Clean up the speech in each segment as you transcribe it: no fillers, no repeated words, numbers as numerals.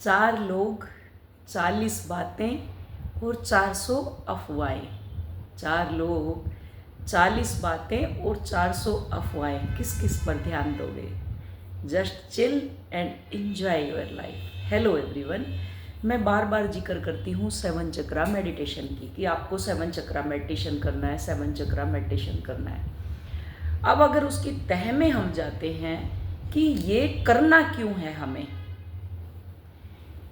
4 लोग, 40 बातें और 400 अफवाहें। 4 लोग, 40 बातें और 400 अफवाहें, किस किस पर ध्यान दोगे? Just chill and enjoy your life. Hello everyone, मैं बार बार जिक्र करती हूँ 7 चक्रा मेडिटेशन की, कि आपको 7 चक्रा मेडिटेशन करना है, 7 चक्रा मेडिटेशन करना है। अब अगर उसकी तह में हम जाते हैं कि ये करना क्यों है हमें,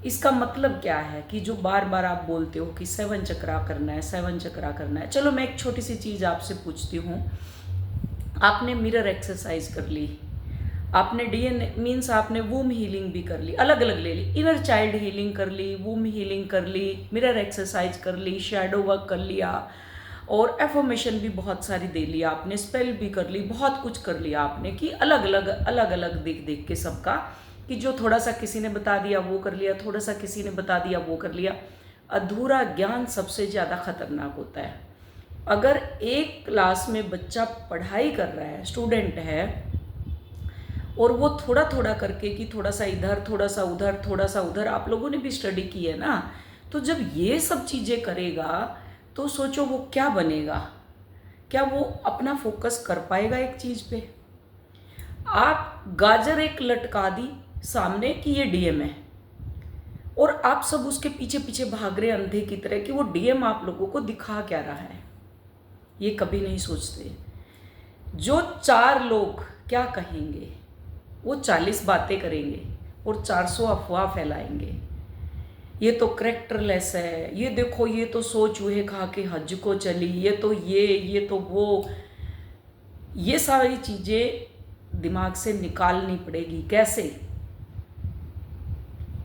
इसका मतलब क्या है, कि जो बार बार आप बोलते हो कि 7 चक्रा करना है, 7 चक्रा करना है। चलो मैं एक छोटी सी चीज़ आपसे पूछती हूँ। आपने मिरर एक्सरसाइज कर ली, आपने डीएनए मीन्स आपने वूम हीलिंग भी कर ली, अलग अलग ले ली, इनर चाइल्ड हीलिंग कर ली, वूम हीलिंग कर ली, मिरर एक्सरसाइज कर ली, शैडो वर्क कर लिया, और एफर्मेशन भी बहुत सारी दे लिया आपने, स्पेल भी कर ली, बहुत कुछ कर लिया आपने, कि अलग अलग देख देख के सबका, कि जो थोड़ा सा किसी ने बता दिया वो कर लिया, थोड़ा सा किसी ने बता दिया वो कर लिया। अधूरा ज्ञान सबसे ज़्यादा खतरनाक होता है। अगर एक क्लास में बच्चा पढ़ाई कर रहा है, स्टूडेंट है, और वो थोड़ा थोड़ा करके, कि थोड़ा सा इधर, थोड़ा सा उधर, थोड़ा सा उधर, आप लोगों ने भी स्टडी की है ना, तो जब ये सब चीज़ें करेगा तो सोचो वो क्या बनेगा। क्या वो अपना फोकस कर पाएगा एक चीज़ पे? आप गाजर एक लटका दी सामने कि ये डीएम है, और आप सब उसके पीछे पीछे भाग रहे अंधे की तरह, कि वो डीएम आप लोगों को दिखा क्या रहा है। ये कभी नहीं सोचते। जो 4 लोग क्या कहेंगे, वो 40 बातें करेंगे और 400 अफवाह फैलाएंगे। ये तो करेक्टरलेस है, ये देखो, ये तो सो चूहे खा के हज को चली, ये तो ये तो वो। ये सारी चीज़ें दिमाग से निकालनी पड़ेगी। कैसे?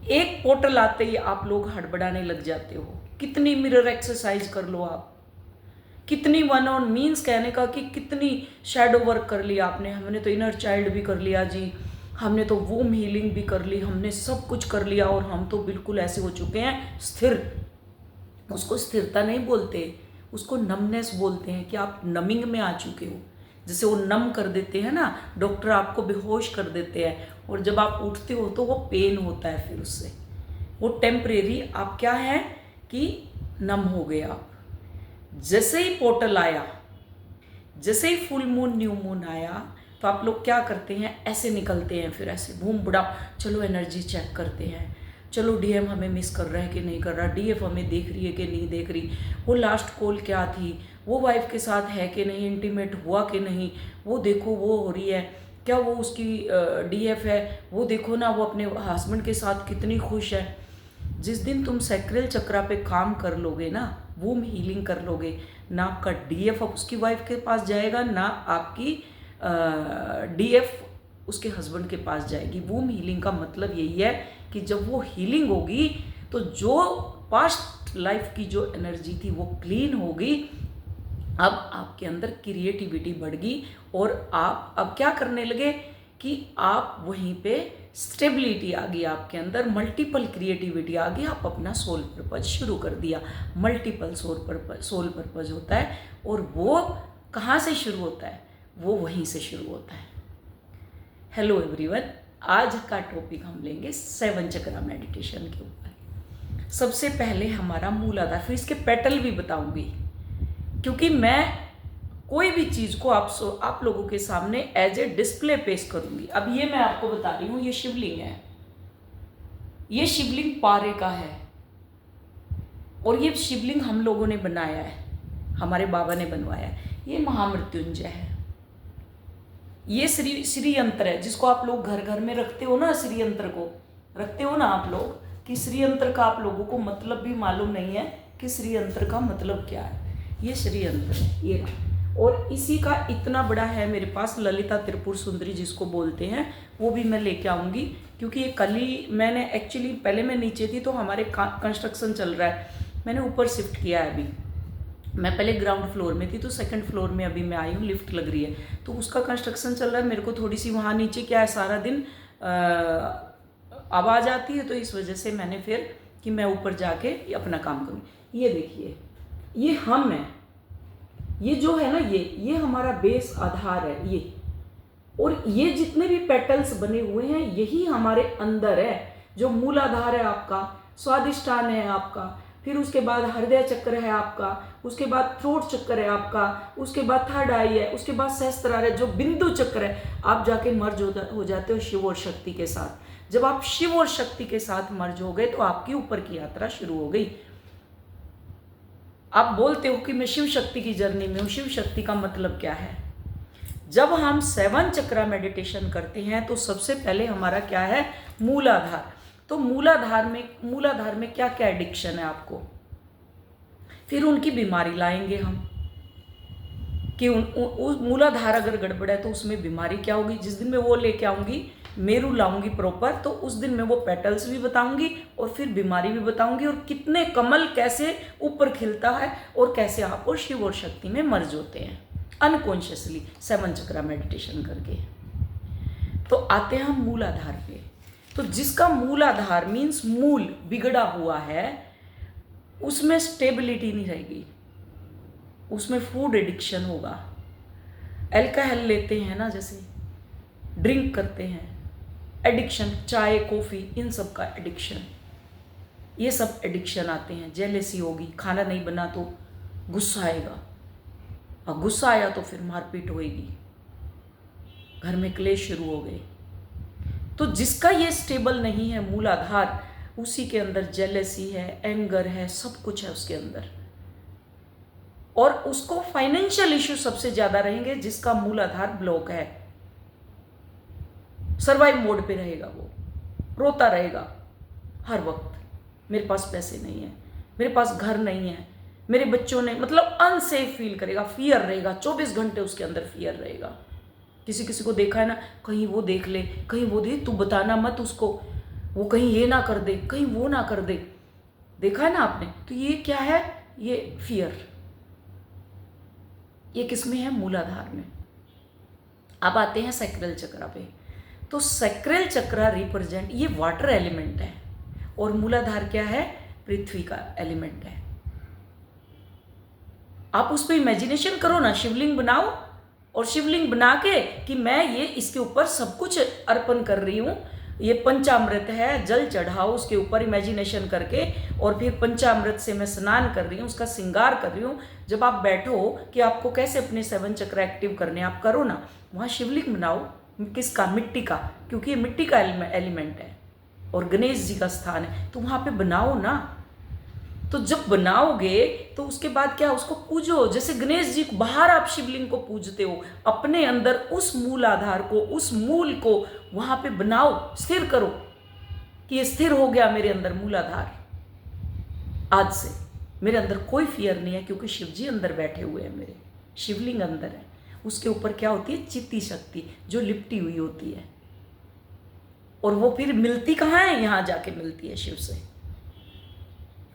एक पोर्टल आते ही आप लोग हड़बड़ाने लग जाते हो। कितनी मिरर एक्सरसाइज कर लो आप, कितनी वन ऑन मीन्स कहने का कि कितनी शैडो वर्क कर लिया आपने। हमने तो इनर चाइल्ड भी कर लिया जी, हमने तो वूम हीलिंग भी कर ली, हमने सब कुछ कर लिया, और हम तो बिल्कुल ऐसे हो चुके हैं स्थिर। उसको स्थिरता नहीं बोलते, उसको नमनेस बोलते हैं, कि आप नमिंग में आ चुके हो। जैसे वो नम कर देते हैं ना, डॉक्टर आपको बेहोश कर देते हैं, और जब आप उठते हो तो वो पेन होता है, फिर उससे वो टेम्परेरी आप क्या है कि नम हो गए आप। जैसे ही पोर्टल आया, जैसे ही फुल मून न्यू मून आया, तो आप लोग क्या करते हैं, ऐसे निकलते हैं, फिर ऐसे बूम बुड़ा, चलो एनर्जी चेक करते हैं, चलो डीएम हमें मिस कर रहा है कि नहीं कर रहा, डीएफ हमें देख रही है कि नहीं देख रही, वो लास्ट कॉल क्या थी, वो वाइफ के साथ है कि नहीं, इंटीमेट हुआ कि नहीं, वो देखो वो हो रही है, क्या वो उसकी डीएफ है, वो देखो ना, वो अपने हस्बैंड के साथ कितनी खुश है। जिस दिन तुम सैक्रल चक्रा पे काम कर लोगे ना, वूम हीलिंग कर लोगे ना, आपका डीएफ उसकी वाइफ के पास जाएगा, ना आपकी डीएफ उसके हस्बैंड के पास जाएगी। वूम हीलिंग का मतलब यही है कि जब वो हीलिंग होगी तो जो पास्ट लाइफ की जो एनर्जी थी वो क्लीन होगी। अब आपके अंदर क्रिएटिविटी बढ़ गई, और आप अब क्या करने लगे कि आप वहीं पे स्टेबिलिटी आ गई आपके अंदर, मल्टीपल क्रिएटिविटी आ गई, आप अपना सोल पर्पज शुरू कर दिया। मल्टीपल सोल पर्पज होता है, और वो कहाँ से शुरू होता है? वो वहीं से शुरू होता है। हेलो एवरीवन, आज का टॉपिक हम लेंगे 7 चक्रा मेडिटेशन के ऊपर। सबसे पहले हमारा मूलाधार, फिर इसके पेटल भी बताऊंगी, क्योंकि मैं कोई भी चीज़ को आप लोगों के सामने एज ए डिस्प्ले पेश करूंगी। अब ये मैं आपको बता रही हूँ, ये शिवलिंग है, ये शिवलिंग पारे का है, और ये शिवलिंग हम लोगों ने बनाया है, हमारे बाबा ने बनवाया है। ये महामृत्युंजय है, ये श्री यंत्र है, जिसको आप लोग घर घर में रखते हो ना, श्री यंत्र को रखते हो ना आप लोग, कि श्री यंत्र का आप लोगों को मतलब भी मालूम नहीं है कि श्री यंत्र का मतलब क्या है। ये श्री यंत्र है, ये, और इसी का इतना बड़ा है मेरे पास, ललिता त्रिपुर सुंदरी जिसको बोलते हैं, वो भी मैं लेके आऊँगी, क्योंकि ये कल ही मैंने एक्चुअली, पहले मैं नीचे थी तो हमारे कंस्ट्रक्शन चल रहा है, मैंने ऊपर शिफ्ट किया है अभी। मैं पहले ग्राउंड फ्लोर में थी, तो सेकंड फ्लोर में अभी मैं आई हूँ, लिफ्ट लग रही है, तो उसका कंस्ट्रक्शन चल रहा है। मेरे को थोड़ी सी वहाँ नीचे क्या है, सारा दिन आवाज़ आती है, तो इस वजह से मैंने फिर कि मैं ऊपर जाके अपना काम करूँ। ये देखिए, ये हम है, ये जो है ना, ये हमारा बेस आधार है ये, और ये जितने भी पेटल्स बने हुए हैं यही हमारे अंदर है। जो मूलाधार है आपका, स्वादिष्टान है आपका, फिर उसके बाद हृदय चक्र है आपका, उसके बाद थ्रोट चक्र है आपका, उसके बाद थर्ड आई है, उसके बाद सहस्त्रार है, जो बिंदु चक्र है। आप जाके मर्ज हो जाते हो शिव और शक्ति के साथ। जब आप शिव और शक्ति के साथ मर्ज हो गए तो आपकी ऊपर की यात्रा शुरू हो गई। आप बोलते हो कि मैं शिव शक्ति की जर्नी में हूँ। शिव शक्ति का मतलब क्या है? जब हम 7 चक्रा मेडिटेशन करते हैं तो सबसे पहले हमारा क्या है? मूलाधार। तो मूलाधार में क्या क्या एडिक्शन है आपको, फिर उनकी बीमारी लाएंगे हम कि उस मूलाधार अगर गड़बड़ है तो उसमें बीमारी क्या होगी। जिस दिन मैं वो लेके आऊँगी, मेरू लाऊंगी प्रॉपर, तो उस दिन मैं वो पेटल्स भी बताऊंगी और फिर बीमारी भी बताऊंगी और कितने कमल कैसे ऊपर खिलता है और कैसे आप और शिव और शक्ति में मर्ज होते हैं अनकॉन्शियसली 7 चक्रा मेडिटेशन करके। तो आते हैं हम मूलाधार पे। तो जिसका मूलाधार मीन्स मूल बिगड़ा हुआ है, उसमें स्टेबिलिटी नहीं रहेगी, उसमें फूड एडिक्शन होगा। अल्कोहल लेते हैं ना, जैसे ड्रिंक करते हैं, एडिक्शन, चाय कॉफ़ी, इन सब का एडिक्शन, ये सब एडिक्शन आते हैं। जेलेसी होगी, खाना नहीं बना तो गुस्सा आएगा, और गुस्सा आया तो फिर मारपीट होएगी, घर में क्लेश शुरू हो गए। तो जिसका ये स्टेबल नहीं है मूलाधार, उसी के अंदर जेलेसी है, एंगर है, सब कुछ है उसके अंदर। और उसको फाइनेंशियल इश्यू सबसे ज़्यादा रहेंगे जिसका मूलाधार ब्लॉक है। सर्वाइव मोड पे रहेगा, वो रोता रहेगा हर वक्त, मेरे पास पैसे नहीं है, मेरे पास घर नहीं है, मेरे बच्चों ने, मतलब अनसेफ फील करेगा, फियर रहेगा, 24 घंटे उसके अंदर फियर रहेगा। किसी किसी को देखा है ना, कहीं वो देख ले, कहीं वो देख, तू बताना मत उसको, वो कहीं ये ना कर दे, कहीं वो ना कर दे, देखा है ना आपने। तो ये क्या है? ये फियर, ये किसमें है? मूलाधार में। अब आते हैं सैक्रल चक्रा पे। तो सैक्रल चक्रा रिप्रेजेंट, ये वाटर एलिमेंट है और मूलाधार क्या है? पृथ्वी का एलिमेंट है। आप उस पर इमेजिनेशन करो ना, शिवलिंग बनाओ और शिवलिंग बना के कि मैं ये इसके ऊपर सब कुछ अर्पण कर रही हूँ, ये पंचामृत है, जल चढ़ाओ उसके ऊपर इमेजिनेशन करके, और फिर पंचामृत से मैं स्नान कर रही हूँ, उसका श्रृंगार कर रही हूँ। जब आप बैठो कि आपको कैसे अपने 7 चक्र एक्टिव करने, आप करो ना, वहाँ शिवलिंग बनाओ। किसका? मिट्टी का, क्योंकि ये मिट्टी का एलिमेंट है और गणेश जी का स्थान है, तो वहाँ पे बनाओ ना। तो जब बनाओगे तो उसके बाद क्या? उसको पूजो, जैसे गणेश जी को बाहर आप शिवलिंग को पूजते हो, अपने अंदर उस मूल आधार को, उस मूल को वहाँ पे बनाओ, स्थिर करो कि ये स्थिर हो गया मेरे अंदर मूलाधार। आज से मेरे अंदर कोई फियर नहीं है, क्योंकि शिव जी अंदर बैठे हुए हैं, मेरे शिवलिंग अंदर है। उसके ऊपर क्या होती है? चित्ती शक्ति जो लिपटी हुई होती है, और वो फिर मिलती कहाँ है? यहाँ जाके मिलती है शिव से।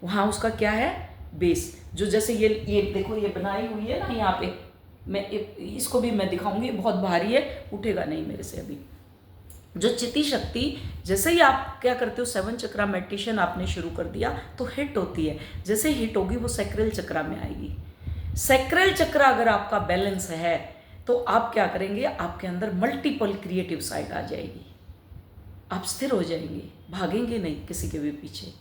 वहाँ उसका क्या है? बेस, जो जैसे ये देखो, ये बनाई हुई है ना यहाँ पे, मैं इसको भी मैं दिखाऊंगी, बहुत भारी है, उठेगा नहीं मेरे से अभी। जो चित्ती शक्ति, जैसे ही आप क्या करते हो, 7 चक्रा मेडिटेशन आपने शुरू कर दिया तो हिट होती है। जैसे हिट होगी वो सैक्रल चक्रा में आएगी। सैक्रल चक्रा अगर आपका बैलेंस है तो आप क्या करेंगे? आपके अंदर मल्टीपल क्रिएटिव साइड आ जाएगी, आप स्थिर हो जाएंगे, भागेंगे नहीं किसी के भी पीछे।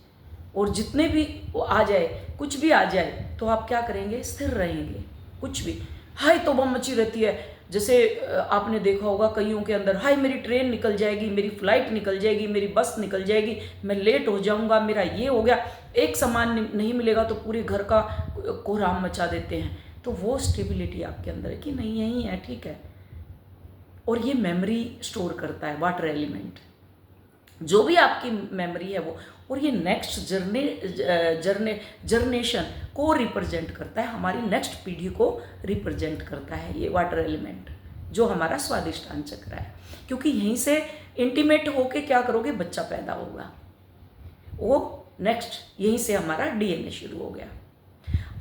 और जितने भी वो आ जाए, कुछ भी आ जाए, तो आप क्या करेंगे? स्थिर रहेंगे। कुछ भी हाय तो बम मची रहती है, जैसे आपने देखा होगा कईयों के अंदर, हाय मेरी ट्रेन निकल जाएगी, मेरी फ्लाइट निकल जाएगी, मेरी बस निकल जाएगी, मैं लेट हो जाऊंगा, मेरा ये हो गया, एक सामान नहीं मिलेगा तो पूरे घर का कोहराम मचा देते हैं। तो वो स्टेबिलिटी आपके अंदर है कि नहीं, यही है, ठीक है। और ये मेमोरी स्टोर करता है, वाटर एलिमेंट, जो भी आपकी मेमोरी है वो। और ये नेक्स्ट जर्नेशन को रिप्रेजेंट करता है, हमारी नेक्स्ट पीढ़ी को रिप्रेजेंट करता है ये वाटर एलिमेंट, जो हमारा स्वादिष्टान चक्र है। क्योंकि यहीं से इंटीमेट होके क्या करोगे? बच्चा पैदा होगा, वो नेक्स्ट यहीं से हमारा डीएनए शुरू हो गया।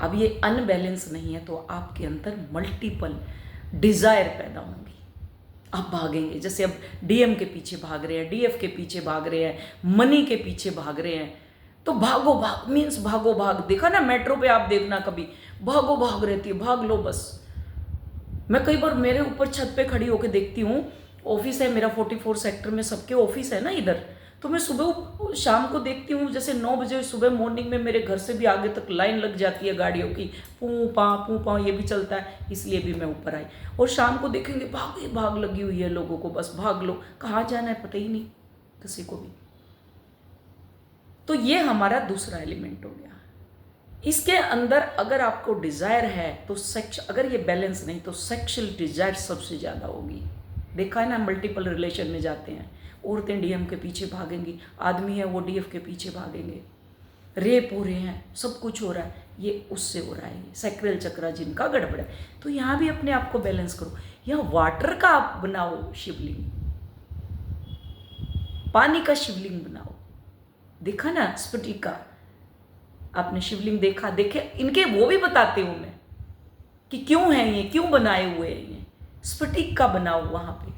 अब ये अनबैलेंस नहीं है तो आपके अंदर मल्टीपल डिज़ायर पैदा होंगी, आप भागेंगे। जैसे अब डीएम के पीछे भाग रहे हैं, डीएफ के पीछे भाग रहे हैं, मनी के पीछे भाग रहे हैं, तो भागो भाग मीन्स भागो भाग। देखा ना मेट्रो पे, आप देखना कभी, भागो भाग रहती है, भाग लो बस। मैं कई बार मेरे ऊपर छत पे खड़ी होकर देखती हूँ, ऑफिस है मेरा 44 सेक्टर में, सबके ऑफिस है ना इधर, तो मैं सुबह शाम को देखती हूँ, जैसे 9 बजे सुबह मॉर्निंग में मेरे घर से भी आगे तक लाइन लग जाती है गाड़ियों की, पू पा ये भी चलता है, इसलिए भी मैं ऊपर आई। और शाम को देखेंगे भाग लगी हुई है लोगों को, बस भाग लो, कहाँ जाना है पता ही नहीं किसी को भी। तो ये हमारा दूसरा एलिमेंट हो गया। इसके अंदर अगर आपको डिजायर है तो सेक्स, अगर ये बैलेंस नहीं तो सेक्सुअल डिजायर सबसे ज़्यादा होगी। देखा है ना, मल्टीपल रिलेशन में जाते हैं, औरतें डीएम के पीछे भागेंगी, आदमी है वो डीएफ के पीछे भागेंगे, रेप हो रहे हैं, सब कुछ हो रहा है, ये उससे हो रहा है, ये सैक्रल चक्र जिनका गड़बड़ है। तो यहाँ भी अपने आप को बैलेंस करो। या वाटर का आप बनाओ शिवलिंग, पानी का शिवलिंग बनाओ। देखा ना स्फटिक का, आपने शिवलिंग देखा, देखे इनके वो भी बताते हूँ मैं कि क्यों है ये, क्यों बनाए हुए हैं ये। स्फटिक का बनाओ वहां पे,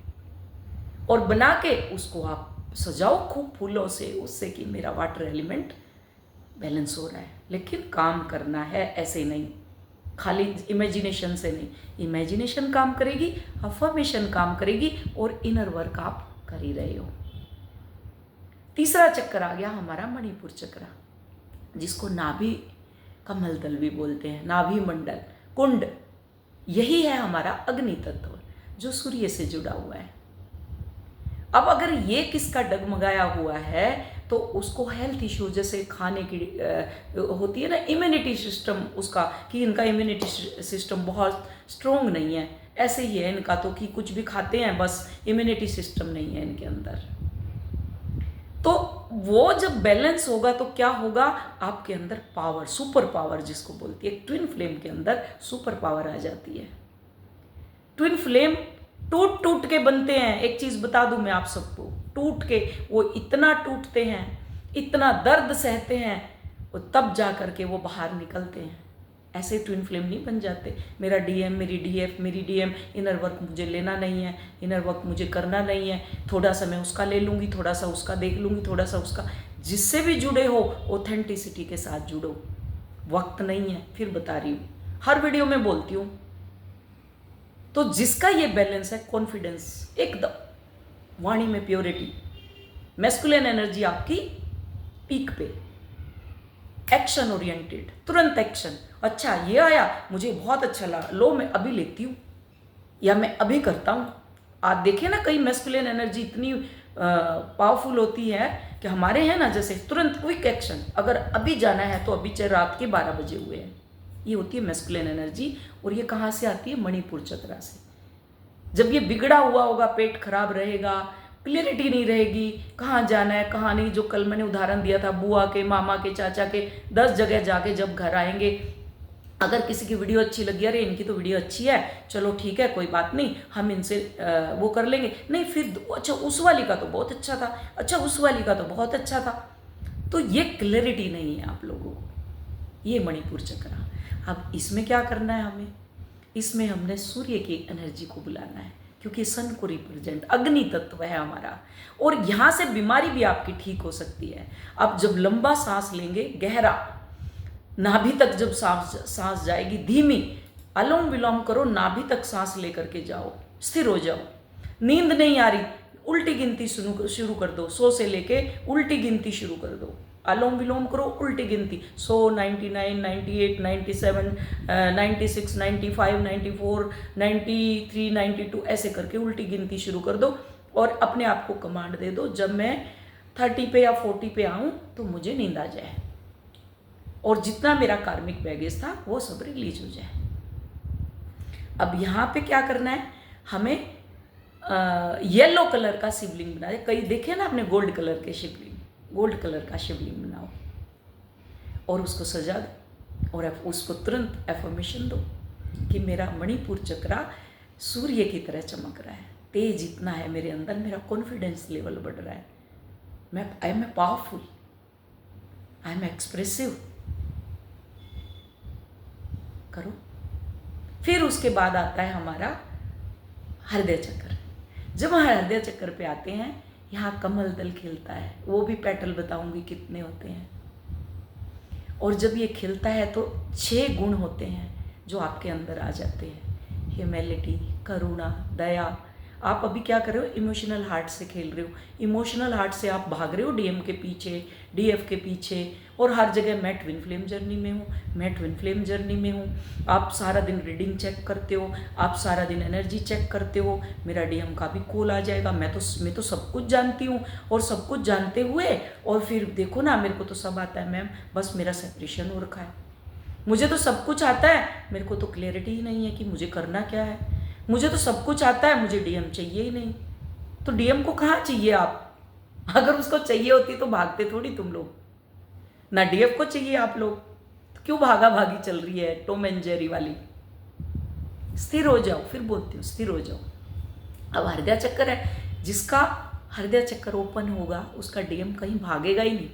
और बना के उसको आप सजाओ खूब फूलों से, उससे कि मेरा वाटर एलिमेंट बैलेंस हो रहा है। लेकिन काम करना है, ऐसे नहीं खाली इमेजिनेशन से नहीं। इमेजिनेशन काम करेगी, अफर्मेशन काम करेगी, और इनर वर्क आप कर ही रहे हो। तीसरा चक्कर आ गया हमारा मणिपुर चक्र, जिसको नाभि कमल दल भी बोलते हैं, नाभि मंडल, कुंड। यही है हमारा अग्नि तत्व जो सूर्य से जुड़ा हुआ है। अब अगर ये किसका डगमगाया हुआ है तो उसको हेल्थ इश्यू, जैसे खाने की होती है ना इम्यूनिटी सिस्टम उसका, कि इनका इम्यूनिटी सिस्टम बहुत स्ट्रोंग नहीं है, ऐसे ही है इनका तो, कि कुछ भी खाते हैं बस इम्यूनिटी सिस्टम नहीं है इनके अंदर। तो वो जब बैलेंस होगा तो क्या होगा, आपके अंदर पावर, सुपर पावर जिसको बोलती है, ट्विन फ्लेम के अंदर सुपर पावर आ जाती है। ट्विन फ्लेम टूट टूट के बनते हैं। एक चीज बता दूं मैं आप सबको, टूट के वो इतना टूटते हैं, इतना दर्द सहते हैं, और तब जा करके वो बाहर निकलते हैं। ऐसे ट्विन फ्लेम नहीं बन जाते, मेरा डीएम, मेरी डीएफ, मेरी डीएम, इनर वर्क मुझे लेना नहीं है, इनर वर्क मुझे करना नहीं है, थोड़ा सा मैं उसका ले लूँगी, थोड़ा सा उसका देख लूँगी, थोड़ा सा उसका। जिससे भी जुड़े हो ऑथेंटिसिटी के साथ जुड़ो। वक्त नहीं है, फिर बता रही हूँ, हर वीडियो में बोलती हूँ। तो जिसका ये बैलेंस है, कॉन्फिडेंस एकदम, वाणी में प्योरिटी, मैस्कुलिन एनर्जी आपकी पीक पे, एक्शन ओरिएंटेड, तुरंत एक्शन। अच्छा ये आया, मुझे बहुत अच्छा लगा, लो मैं अभी लेती हूँ या मैं अभी करता हूँ। आप देखें ना, कई मैस्कुलिन एनर्जी इतनी पावरफुल होती है कि हमारे हैं ना, जैसे तुरंत क्विक एक्शन, अगर अभी जाना है तो अभी, चाहे रात के 12 बजे हुए हैं। ये होती है मैस्कुलिन एनर्जी। और ये कहाँ से आती है, मणिपुर चक्र से। जब ये बिगड़ा हुआ होगा, पेट खराब रहेगा, क्लियरिटी नहीं रहेगी, कहाँ जाना है कहाँ नहीं, जो कल मैंने उदाहरण दिया था, बुआ के, मामा के, चाचा के, 10 जगह जाके जब घर आएंगे, अगर किसी की वीडियो अच्छी लगी, अरे इनकी तो वीडियो अच्छी है, चलो ठीक है कोई बात नहीं, हम इनसे वो कर लेंगे, नहीं फिर अच्छा उस वाली का तो बहुत अच्छा था, अच्छा उस वाली का तो बहुत अच्छा था। तो ये क्लैरिटी नहीं है आप लोगों को, ये मणिपुर चक्र। अब इसमें क्या करना है हमें, इसमें हमने सूर्य की एनर्जी को बुलाना है, क्योंकि सन को रिप्रेजेंट, अग्नि तत्व है हमारा। और यहाँ से बीमारी भी आपकी ठीक हो सकती है। आप जब लंबा सांस लेंगे, गहरा, नाभि तक जब सांस जाएगी, धीमी, अनुलोम विलोम करो, नाभि तक सांस लेकर के जाओ, स्थिर हो जाओ। नींद नहीं आ रही, उल्टी गिनती शुरू कर दो, 100 से लेके उल्टी गिनती शुरू कर दो। अनुलोम विलोम करो, उल्टी गिनती, 100, 99, 98, 97, 96, 95, 94, 93, 92, ऐसे करके उल्टी गिनती शुरू कर दो। और अपने आप को कमांड दे दो, जब मैं 30 पे या 40 पे आऊँ तो मुझे नींद आ जाए, और जितना मेरा कार्मिक बैगेज था वो सब रिलीज हो जाए। अब यहाँ पे क्या करना है हमें, येलो कलर का शिवलिंग बना दे। कई देखे ना आपने गोल्ड कलर के शिवलिंग, गोल्ड कलर का शिवलिंग बनाओ और उसको सजा दो, और उसको तुरंत एफर्मेशन दो कि मेरा मणिपुर चक्र सूर्य की तरह चमक रहा है, तेज इतना है मेरे अंदर, मेरा कॉन्फिडेंस लेवल बढ़ रहा है, मैं I am a powerful, I am expressive. करो। फिर उसके बाद आता है हमारा हृदय चक्र। जब हम हृदय चक्र पे आते हैं, यहाँ कमल दल खिलता है, वो भी पेटल बताऊंगी कितने होते हैं। और जब ये खिलता है तो 6 गुण होते हैं जो आपके अंदर आ जाते हैं, ह्यूमिलिटी, करुणा, दया, आप अभी क्या कर रहे हो, इमोशनल हार्ट से खेल रहे हो। इमोशनल हार्ट से आप भाग रहे हो डीएम के पीछे, डीएफ के पीछे, और हर जगह मैं ट्विन फ्लेम जर्नी में हूँ, मैं ट्विन फ्लेम जर्नी में हूँ। आप सारा दिन रीडिंग चेक करते हो, आप सारा दिन एनर्जी चेक करते हो, मेरा डीएम का भी कॉल आ जाएगा। मैं तो सब कुछ जानती हूँ, और सब कुछ जानते हुए और फिर देखो ना, मेरे को तो सब आता है मैम, बस मेरा सेपरेशन हो रखा है। मुझे तो सब कुछ आता है, मेरे को तो क्लैरिटी ही नहीं है कि मुझे करना क्या है। मुझे तो सब कुछ आता है, मुझे डीएम चाहिए ही नहीं। तो डीएम को कहाँ चाहिए आप? अगर उसको चाहिए होती तो भागते थोड़ी तुम लोग। ना डीएफ को चाहिए आप लोग, तो क्यों भागा भागी चल रही है टॉम एंड जेरी वाली? स्थिर हो जाओ, फिर बोलती हूँ स्थिर हो जाओ। अब हृदय चक्कर है, जिसका हृदय चक्कर ओपन होगा उसका डीएम कहीं भागेगा ही नहीं,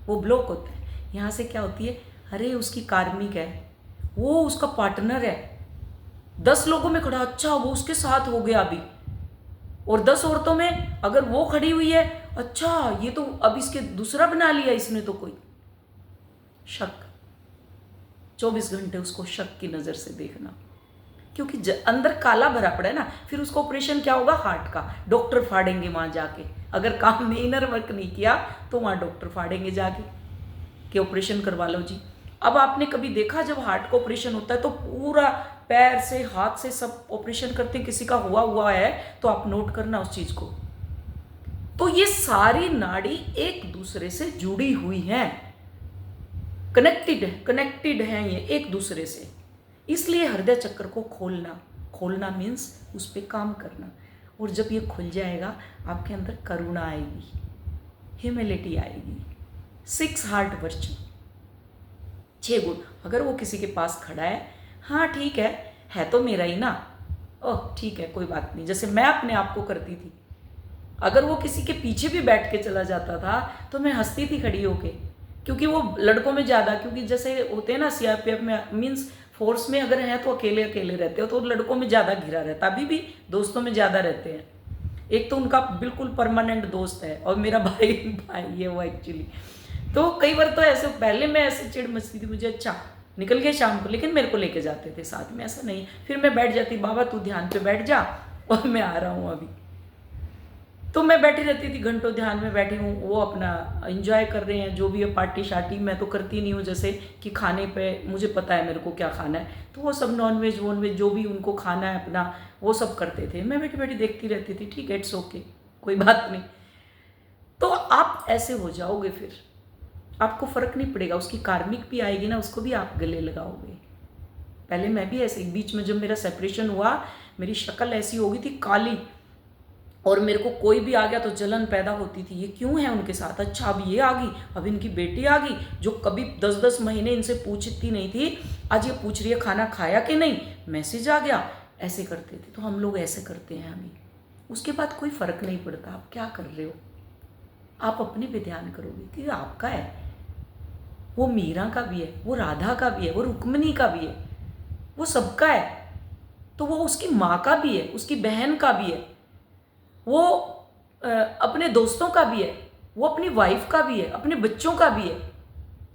वो ब्लॉक होता है। यहाँ से क्या होती है, अरे उसकी कार्मिक है, वो उसका पार्टनर है, 10 लोगों में खड़ा, अच्छा वो उसके साथ हो गया अभी, और 10 औरतों में अगर वो खड़ी हुई है, अच्छा ये तो अब इसके दूसरा बना लिया इसने, तो कोई शक, 24 घंटे उसको शक की नज़र से देखना, क्योंकि अंदर काला भरा पड़ा है ना। फिर उसको ऑपरेशन क्या होगा, हार्ट का, डॉक्टर फाड़ेंगे वहाँ जाके। अगर काम में इनर वर्क नहीं किया तो वहाँ डॉक्टर फाड़ेंगे जाके कि ऑपरेशन करवा लो जी। अब आपने कभी देखा जब हार्ट का ऑपरेशन होता है तो पूरा पैर से हाथ से सब ऑपरेशन करते हैं, किसी का हुआ है तो आप नोट करना उस चीज़ को। तो ये सारी नाड़ी एक दूसरे से जुड़ी हुई हैं, कनेक्टेड हैं ये एक दूसरे से। इसलिए हृदय चक्र को खोलना मीन्स उस पर काम करना। और जब ये खुल जाएगा आपके अंदर करुणा आएगी, ह्यूमिलिटी आएगी, 6 हार्ट वर्च्यू, 6 गुण। अगर वो किसी के पास खड़ा है, हाँ ठीक है तो मेरा ही ना, ओह ठीक है कोई बात नहीं, जैसे मैं अपने आप को करती थी। अगर वो किसी के पीछे भी बैठ के चला जाता था तो मैं हंसती थी खड़ी होके, क्योंकि वो लड़कों में ज़्यादा, क्योंकि जैसे होते हैं ना सीआरपीएफ में, मीन्स फोर्स में अगर हैं तो अकेले रहते हो, तो लड़कों में ज़्यादा घिरा रहता, अभी भी दोस्तों में ज़्यादा रहते हैं। एक तो उनका बिल्कुल परमानेंट दोस्त है, और मेरा भाई है वो एक्चुअली। तो कई बार तो ऐसे, पहले मैं ऐसे चिढ़ मचती थी मुझे, अच्छा निकल गए शाम को, लेकिन मेरे को लेके जाते थे साथ में, ऐसा नहीं। फिर मैं बैठ जाती, बाबा तू ध्यान पे बैठ जा और मैं आ रहा हूँ अभी। तो मैं बैठी रहती थी, घंटों ध्यान में बैठी हूँ, वो अपना एंजॉय कर रहे हैं जो भी है, पार्टी शार्टी। मैं तो करती नहीं हूँ, जैसे कि खाने पे मुझे पता है मेरे को क्या खाना है, तो वो सब नॉन वेज वॉन वेज जो भी उनको खाना है अपना, वो सब करते थे। मैं बैठी बैठी देखती रहती थी, ठीक है इट्स ओके, कोई बात नहीं। तो आप ऐसे हो जाओगे, फिर आपको फ़र्क नहीं पड़ेगा, उसकी कार्मिक भी आएगी ना, उसको भी आप गले लगाओगे। पहले मैं भी ऐसे, बीच में जब मेरा सेपरेशन हुआ, मेरी शक्ल ऐसी हो गई थी काली, और मेरे को कोई भी आ गया तो जलन पैदा होती थी, ये क्यों है उनके साथ, अच्छा अब ये आ गई, अब इनकी बेटी आ गई जो कभी 10-10 महीने इनसे पूछती नहीं थी, आज ये पूछ रही है खाना खाया कि नहीं, मैसेज आ गया, ऐसे करते थे। तो हम लोग ऐसे करते हैं अभी। उसके बाद कोई फ़र्क नहीं पड़ता आप क्या कर रहे हो, आप अपने पे ध्यान करोगे कि आपका है, वो मीरा का भी है, वो राधा का भी है, वो रुक्मिणी का भी है, वो सबका है। तो वो उसकी माँ का भी है, उसकी बहन का भी है, वो अपने दोस्तों का भी है, वो अपनी वाइफ का भी है, अपने बच्चों का भी है,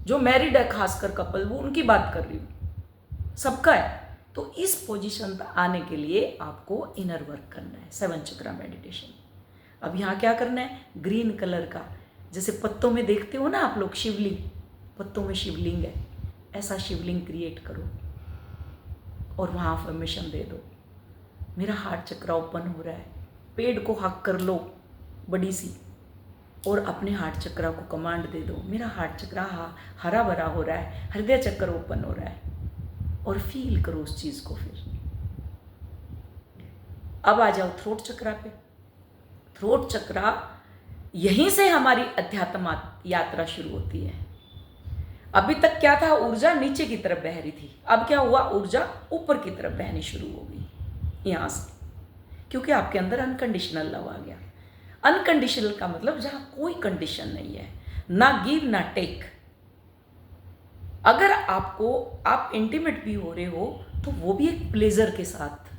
जो मैरिड है खासकर कपल, वो उनकी बात कर रही हूँ, सबका है। तो इस पोजीशन पर आने के लिए आपको इनर वर्क करना है, 7 चक्रा मेडिटेशन। अब यहाँ क्या करना है, ग्रीन कलर का, जैसे पत्तों में देखते हो ना आप लोग शिवलिंग, पत्तों में शिवलिंग है, ऐसा शिवलिंग क्रिएट करो और वहाँ अफर्मेशन दे दो, मेरा हार्ट चक्र ओपन हो रहा है। पेड़ को हक कर लो बड़ी सी, और अपने हार्ट चक्र को कमांड दे दो, मेरा हार्ट चक्र हरा भरा हो रहा है, हृदय चक्र ओपन हो रहा है, और फील करो उस चीज़ को। फिर अब आ जाओ थ्रोट चक्रा पे। थ्रोट चक्रा, यहीं से हमारी अध्यात्म यात्रा शुरू होती है। अभी तक क्या था, ऊर्जा नीचे की तरफ बह रही थी, अब क्या हुआ, ऊर्जा ऊपर की तरफ बहनी शुरू हो गई यहाँ से, क्योंकि आपके अंदर अनकंडीशनल लव आ गया। अनकंडीशनल का मतलब जहाँ कोई कंडीशन नहीं है, ना गिव ना टेक। अगर आप इंटीमेट भी हो रहे हो तो वो भी एक प्लेजर के साथ,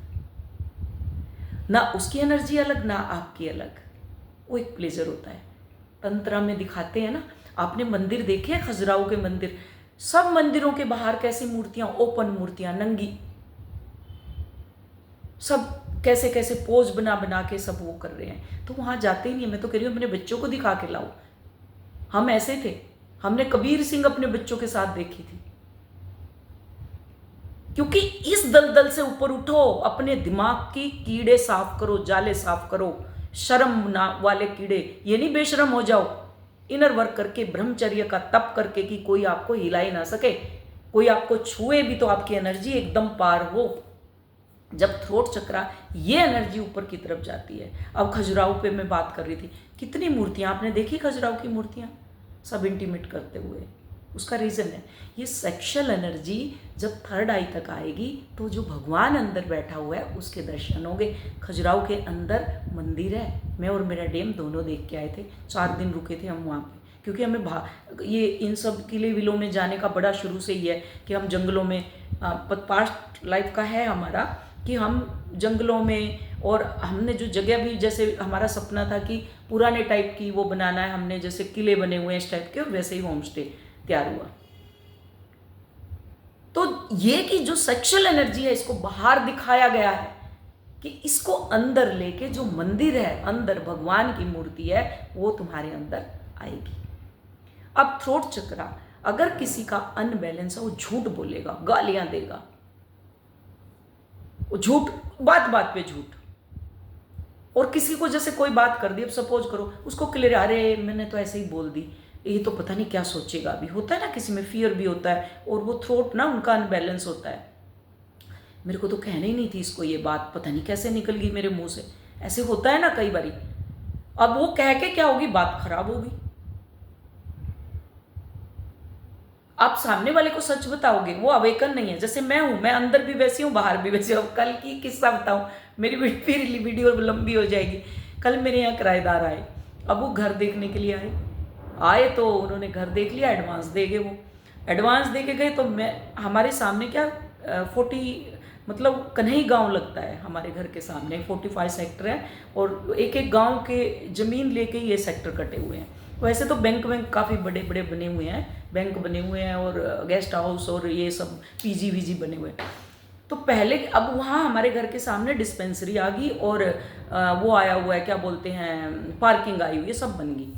ना उसकी एनर्जी अलग ना आपकी अलग, वो एक प्लेजर होता है। तंत्रा में दिखाते हैं ना, आपने मंदिर देखे हैं खजुराहो के मंदिर, सब मंदिरों के बाहर कैसी मूर्तियां, ओपन मूर्तियां, नंगी, सब कैसे कैसे पोज बना बना के सब वो कर रहे हैं, तो वहाँ जाते ही नहीं। मैं तो कह रही हूँ अपने बच्चों को दिखा के लाओ। हम ऐसे थे, हमने कबीर सिंह अपने बच्चों के साथ देखी थी। क्योंकि इस दलदल से ऊपर उठो, अपने दिमाग की कीड़े साफ करो, जाले साफ करो, शर्म ना वाले कीड़े। ये नहीं बेशरम हो जाओ, इनर वर्क करके, ब्रह्मचर्य का तप करके कि कोई आपको हिला ही ना सके, कोई आपको छुए भी तो आपकी एनर्जी एकदम पार हो। जब थ्रोट चक्रा ये एनर्जी ऊपर की तरफ जाती है। अब खजुराहो पे मैं बात कर रही थी, कितनी मूर्तियां आपने देखी खजुराहो की मूर्तियां, सब इंटीमेट करते हुए। उसका रीज़न है ये सेक्शुअल एनर्जी जब थर्ड आई तक आएगी तो जो भगवान अंदर बैठा हुआ है उसके दर्शन होंगे। खजुराहो के अंदर मंदिर है, मैं और मेरा डैम दोनों देख के आए थे, 4 दिन रुके थे हम वहाँ पे। क्योंकि हमें ये इन सब किले विलों में जाने का बड़ा शुरू से ही है कि हम जंगलों में, पास्ट लाइफ का है हमारा कि हम जंगलों में, और हमने जो जगह भी, जैसे हमारा सपना था कि पुराने टाइप की वो बनाना है, हमने जैसे किले बने हुए हैं इस टाइप के, वैसे ही होम स्टे तैयार हुआ। तो ये कि जो सेक्सुअल एनर्जी है इसको बाहर दिखाया गया है कि इसको अंदर लेके जो मंदिर है, अंदर भगवान की मूर्ति है, वो तुम्हारे अंदर आएगी। अब थ्रोट चक्रा, अगर किसी का अनबैलेंस है वो झूठ बोलेगा, गालियां देगा, वो झूठ, बात बात पे झूठ। और किसी को जैसे कोई बात कर दी, अब सपोज करो उसको क्लियर, अरे मैंने तो ऐसे ही बोल दी, ये तो पता नहीं क्या सोचेगा। अभी होता है ना, किसी में फियर भी होता है, और वो थ्रोट ना उनका अनबैलेंस होता है, मेरे को तो कहने ही नहीं थी इसको ये बात, पता नहीं कैसे निकल गई मेरे मुंह से, ऐसे होता है ना कई बारी। अब वो कह के क्या होगी, बात खराब होगी। आप सामने वाले को सच बताओगे, वो अवेकन नहीं है। जैसे मैं हूं, मैं अंदर भी वैसी हूं, बाहर भी वैसी हूं। कल की किस्सा बताऊं, मेरी फिर वीडियो लंबी हो जाएगी। कल मेरे यहाँ किराएदार आए, अब वो घर देखने के लिए आए तो उन्होंने घर देख लिया, एडवांस दे गए। वो एडवांस दे के गए तो मैं, हमारे सामने क्या 40 मतलब कन्हई गांव लगता है हमारे घर के सामने, 45 सेक्टर है, और एक एक गांव के ज़मीन लेके ये सेक्टर कटे हुए हैं। वैसे तो बैंक काफ़ी बड़े बड़े बने हुए हैं, बैंक बने हुए हैं, और गेस्ट हाउस और ये सब पीजी वीजी बने हुए हैं। तो पहले, अब वहाँ हमारे घर के सामने डिस्पेंसरी आ गई, और वो आया हुआ है, क्या बोलते हैं, पार्किंग आई हुई है, सब बन गई।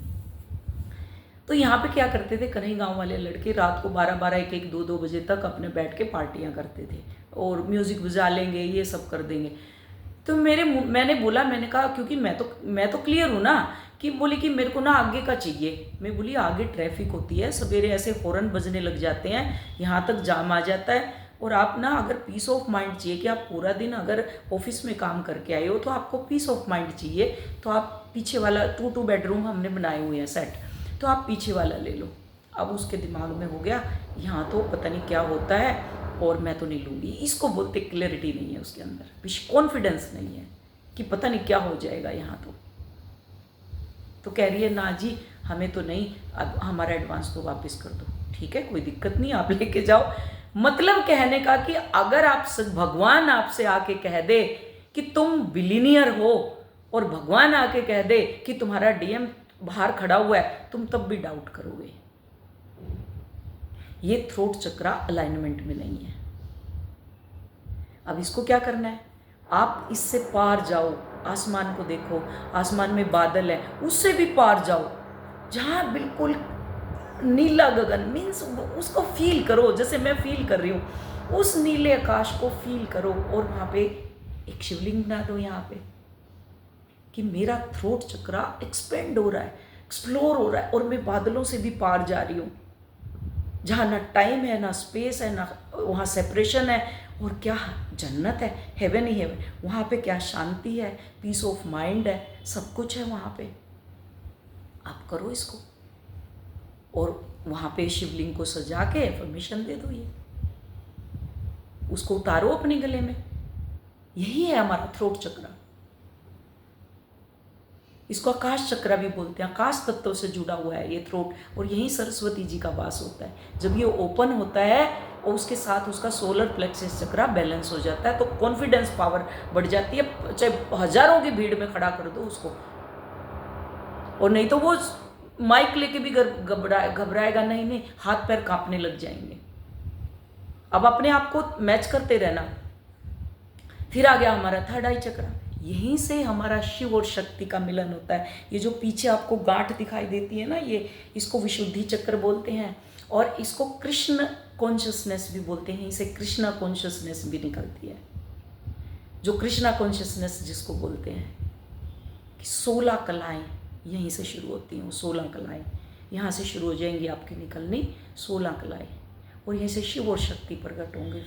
तो यहाँ पे क्या करते थे, कन्हई गांव वाले लड़के रात को 12-12, 1-1, 2-2 बजे तक अपने बैठ के पार्टियाँ करते थे, और म्यूज़िक बजा लेंगे, ये सब कर देंगे। तो मैंने बोला, मैंने कहा, क्योंकि मैं तो क्लियर हूँ ना, कि बोली कि मेरे को ना आगे का चाहिए। मैं बोली आगे ट्रैफिक होती है, सवेरे ऐसे हॉर्न बजने लग जाते हैं, यहाँ तक जाम आ जाता है, और आप ना अगर पीस ऑफ माइंड चाहिए कि आप पूरा दिन अगर ऑफिस में काम करके आए हो तो आपको पीस ऑफ माइंड चाहिए, तो आप पीछे वाला 2 बेडरूम हमने बनाए हुए हैं सेट, तो आप पीछे वाला ले लो। अब उसके दिमाग में हो गया, यहाँ तो पता नहीं क्या होता है, और मैं तो नहीं लूँगी। इसको बोलते क्लैरिटी नहीं है उसके अंदर, कॉन्फिडेंस नहीं है कि पता नहीं क्या हो जाएगा यहाँ तो कह रही है ना जी, हमें तो नहीं, अब हमारा एडवांस तो वापस कर दो। ठीक है, कोई दिक्कत नहीं, आप लेके जाओ। मतलब कहने का कि अगर आप भगवान आपसे आके कह दे कि तुम बिलीनियर हो, और भगवान आके कह दे कि तुम्हारा डीएम बाहर खड़ा हुआ है, तुम तब भी डाउट करोगे। ये थ्रोट चक्रा अलाइनमेंट में नहीं है। अब इसको क्या करना है, आप इससे पार जाओ, आसमान को देखो, आसमान में बादल है, उससे भी पार जाओ, जहाँ बिल्कुल नीला गगन, मीन्स उसको फील करो, जैसे मैं फील कर रही हूँ, उस नीले आकाश को फील करो, और वहाँ पे एक शिवलिंग बना दो यहाँ पे, कि मेरा थ्रोट चक्रा एक्सपेंड हो रहा है, एक्सप्लोर हो रहा है, और मैं बादलों से भी पार जा रही हूँ, जहाँ ना टाइम है, ना स्पेस है, ना वहाँ सेपरेशन है, और क्या जन्नत है, हेवन ही हेवन। वहाँ पे क्या शांति है, पीस ऑफ माइंड है, सब कुछ है वहाँ पे। आप करो इसको, और वहाँ पे शिवलिंग को सजा के एफर्मेशन दे दो, ये उसको उतारो अपने गले में। यही है हमारा थ्रोट चक्र। इसको आकाश चक्र भी बोलते हैं, आकाश तत्व से जुड़ा हुआ है ये थ्रोट, और यहीं सरस्वती जी का वास होता है। जब ये ओपन होता है और उसके साथ उसका सोलर प्लेक्सस चक्र बैलेंस हो जाता है, तो कॉन्फिडेंस पावर बढ़ जाती है। चाहे हजारों की भीड़ में खड़ा कर दो उसको, और नहीं तो वो माइक लेके भी घबराएगा नहीं, हाथ पैर कांपने लग जाएंगे। अब अपने आप को मैच करते रहना, फिर आ गया हमारा थर्ड आई चक्र। यहीं से हमारा शिव और शक्ति का मिलन होता है। ये जो पीछे आपको गांठ दिखाई देती है ना, ये इसको विशुद्धि चक्र बोलते हैं और इसको कृष्ण कॉन्शियसनेस भी बोलते हैं। इसे कृष्णा कॉन्शियसनेस भी निकलती है। जो कृष्णा कॉन्शियसनेस जिसको बोलते हैं कि 16 कलाएं यहीं से शुरू होती हैं। 16 कलाएं यहाँ से शुरू हो जाएंगी आपकी निकलनी, 16 कलाएं, और यहीं से शिव और शक्ति प्रकट होंगे।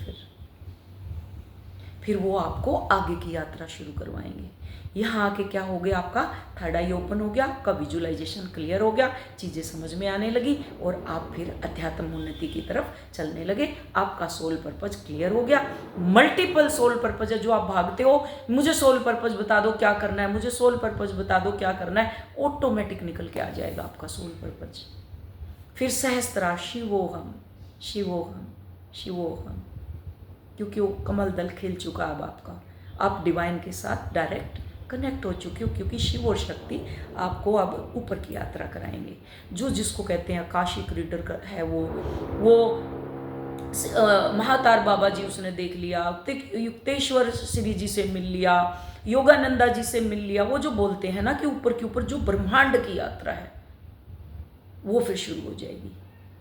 फिर वो आपको आगे की यात्रा शुरू करवाएंगे। यहाँ आके क्या हो गया, आपका थर्ड आई ओपन हो गया, आपका विजुअलाइजेशन क्लियर हो गया, चीज़ें समझ में आने लगी और आप फिर अध्यात्म उन्नति की तरफ चलने लगे। आपका सोल पर्पज क्लियर हो गया। मल्टीपल सोल पर्पज है जो आप भागते हो, मुझे सोल पर्पज बता दो क्या करना है, मुझे सोल पर्पज बता दो क्या करना है, ऑटोमेटिक निकल के आ जाएगा आपका सोल पर्पज। फिर सहस्त्रा शिवोहम शिवोहम शिवोहम, क्योंकि वो कमल दल खिल चुका अब आपका, आप डिवाइन के साथ डायरेक्ट कनेक्ट हो चुके हो, क्योंकि शिव और शक्ति आपको अब ऊपर की यात्रा कराएंगे। जो जिसको कहते हैं आकाशिक रीडर है, वो महातार बाबा जी उसने देख लिया, युक्तेश्वर श्री जी से मिल लिया, योगानंदा जी से मिल लिया। वो जो बोलते हैं ना कि ऊपर के ऊपर जो ब्रह्मांड की यात्रा है वो फिर शुरू हो जाएगी।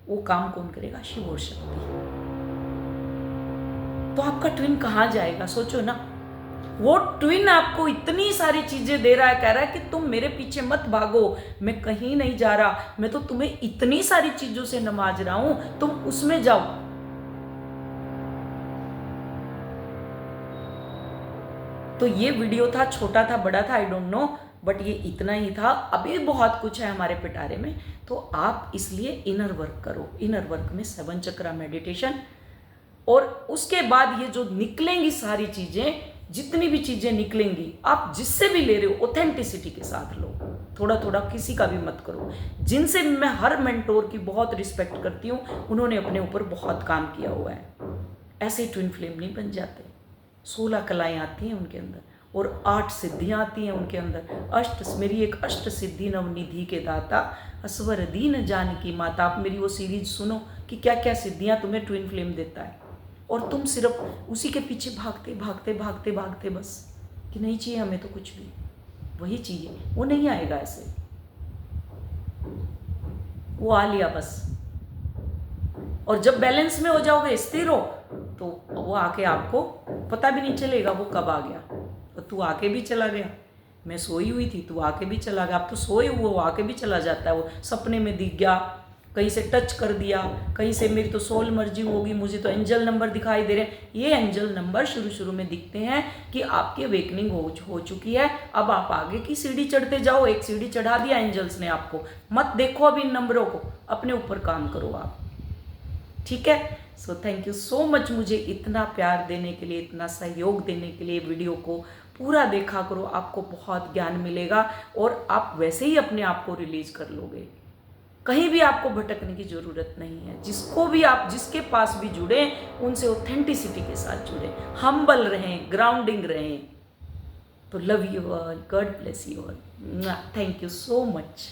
वो काम कौन करेगा, शिव और शक्ति। तो आपका ट्विन कहाँ जाएगा, सोचो ना। वो ट्विन आपको इतनी सारी चीजें दे रहा है, कह रहा है कि तुम मेरे पीछे मत भागो, मैं कहीं नहीं जा रहा, मैं तो तुम्हें इतनी सारी चीजों से नवाज रहा हूं, तुम उसमें जाओ। तो ये वीडियो था, छोटा था बड़ा था आई डोंट नो, बट ये इतना ही था। अभी बहुत कुछ है हमारे पिटारे में, तो आप इसलिए इनर वर्क करो। इनर वर्क में 7 चक्रा मेडिटेशन, और उसके बाद ये जो निकलेंगी सारी चीजें, जितनी भी चीजें निकलेंगी, आप जिससे भी ले रहे हो ऑथेंटिसिटी के साथ लो, थोड़ा थोड़ा, किसी का भी मत करो। जिनसे मैं हर मेंटोर की बहुत रिस्पेक्ट करती हूँ, उन्होंने अपने ऊपर बहुत काम किया हुआ है। ऐसे ट्विन फ्लेम नहीं बन जाते। 16 कलाएं आती हैं उनके अंदर और 8 सिद्धियां आती हैं उनके अंदर। मेरी एक अष्ट सिद्धि नवनिधि के दाता, असवर दीन जानकी माता। आप मेरी वो सीरीज सुनो कि क्या क्या सिद्धियां तुम्हें ट्विन फ्लेम देता है, और तुम सिर्फ उसी के पीछे भागते भागते भागते भागते बस कि नहीं चाहिए हमें तो कुछ भी, वही चाहिए। वो नहीं आएगा ऐसे, वो आ लिया बस। और जब बैलेंस में हो जाओगे, स्थिर हो, तो वो आके आपको पता भी नहीं चलेगा वो कब आ गया। तो तू आके भी चला गया, मैं सोई हुई थी, तू आके भी चला गया। अब तो सोए हुए वो आके भी चला जाता है। वो सपने में दिख गया, कहीं से टच कर दिया, कहीं से मेरी तो सोल मर्जी होगी, मुझे तो एंजल नंबर दिखाई दे रहे हैं। ये एंजल नंबर शुरू में दिखते हैं कि आपकी अवेकनिंग हो चुकी है। अब आप आगे की सीढ़ी चढ़ते जाओ। एक सीढ़ी चढ़ा दिया एंजल्स ने आपको, मत देखो अब इन नंबरों को, अपने ऊपर काम करो आप, ठीक है। So thank you so much मुझे इतना प्यार देने के लिए, इतना सहयोग देने के लिए। वीडियो को पूरा देखा करो, आपको बहुत ज्ञान मिलेगा और आप वैसे ही अपने आप को रिलीज कर लोगे। कहीं भी आपको भटकने की ज़रूरत नहीं है। जिसको भी आप, जिसके पास भी जुड़े, उनसे ऑथेंटिसिटी के साथ जुड़े, हम्बल रहें, ग्राउंडिंग रहें। तो love you all, God bless you all, thank you so much.